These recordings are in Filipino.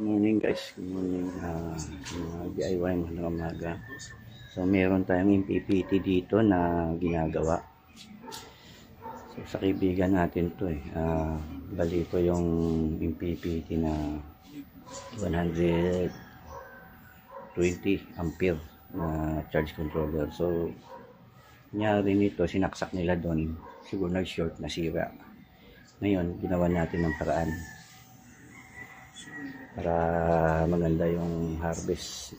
Morning guys, good morning mga DIY mga umaga. So meron tayong MPPT dito na ginagawa. So sa kaibigan natin to bali ko yung MPPT na 120 ampere na charge controller. So nangyari nito, sinaksak nila doon, siguro nag-short, nasira. Ngayon ginawa natin ng paraan para maganda yung harvest.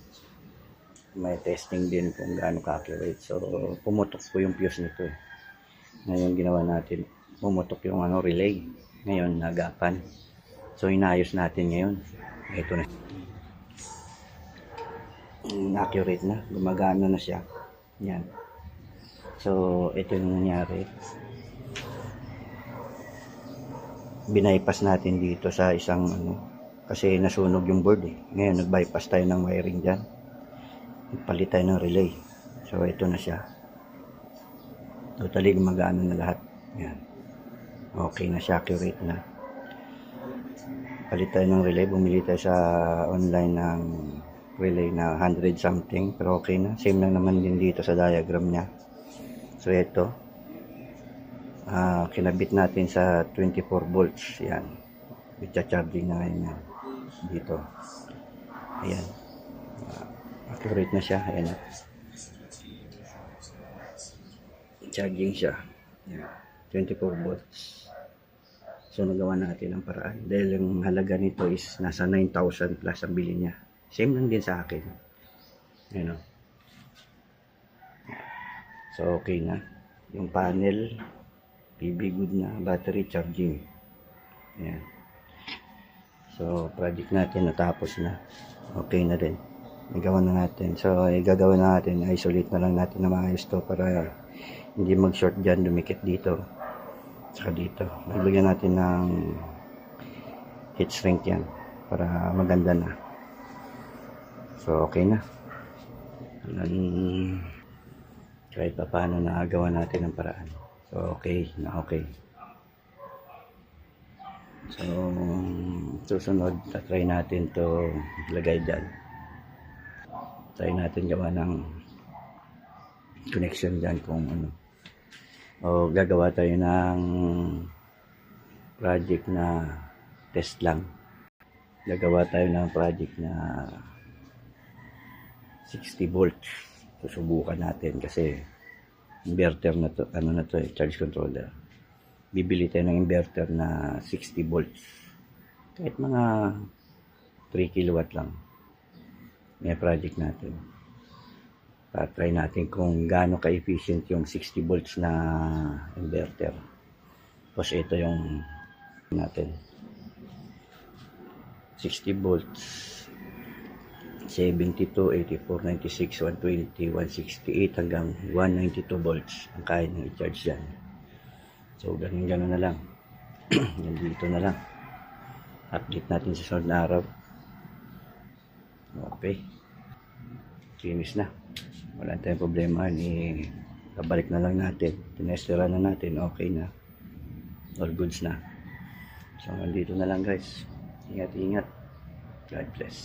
May testing din kung gaano ka-accurate. So pumutok po yung fuse nito Ngayon ginawa natin, pumutok yung relay. Ngayon nagapan. So inayos natin ngayon. Ito na, accurate na, gumagana na siya. Yan. So ito yung nangyari, binaypass natin dito sa isang kasi nasunog yung board Ngayon nag-bypass tayo ng wiring dyan, nagpalit tayo ng relay. So ito na siya, totally gumagana na lahat. Yan, okay na siya, accurate na. Palit tayo ng relay, bumili tayo sa online ng relay na 100 something, pero okay na, same lang naman din dito sa diagram nya. So ito, kinabit natin sa 24 volts. Yan, i-charging na ngayon yan dito. Ayan, accurate na siya. Ayan na, charging siya. Ayan, 24 volts. So nagawa natin ang paraan dahil yung halaga nito is nasa 9,000 plus ang bili niya. Same lang din sa akin. Ayan, so okay na yung panel, PB good na, battery charging. Ayan. So project natin natapos na, okay na din, nagawa na natin. So gagawin na natin, isolate na lang natin na maayos to para hindi mag short dyan, dumikit dito saka dito. Maglagyan natin ng heat shrink yan para maganda na. So okay na, kahit pa paano nagawa natin ang paraan. So okay na, okay. So susunod, try natin to lagay dyan. Try natin gawa ng connection dyan kung o gagawa tayo ng project na test lang. Gagawa tayo ng project na 60 volts. Susubukan natin kasi inverter na to, charge controller. Bibili tayo ng inverter na 60 volts. Kahit mga 3 kilowatt lang. May project natin. Try natin kung gaano ka-efficient yung 60 volts na inverter. Tapos ito yung natin. 60 volts. 72, 84, 96, 120, 168 hanggang 192 volts ang kaya nang i-charge yan. So ganun na lang. Yan dito na lang. Update natin sa sunod na araw. Okay, finish na, wala tayong problema. Babalik na lang natin, tinestera na natin, okay na, all goods na. So nandito na lang guys, ingat, God bless.